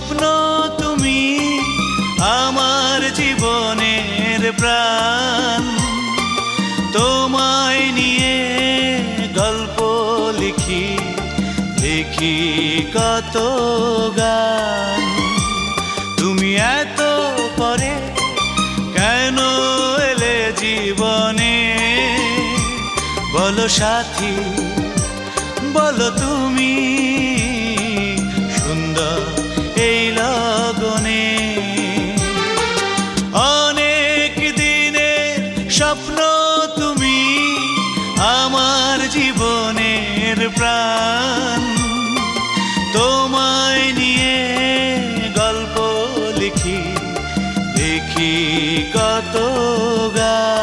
স্বপ্ন তুমি আমার জীবনের প্রাণ। তোমায় নিয়ে গল্প লিখি লিখি কত গান। তুমি এত পরে কেন এলে জীবনে, বলো সাথী বলো তুমি সুন্দর এই লগনে। অনেক দিনের স্বপ্ন তুমি আমার জীবনের প্রাণ। তোমায় নিয়ে গল্প লিখি লিখি কত গান।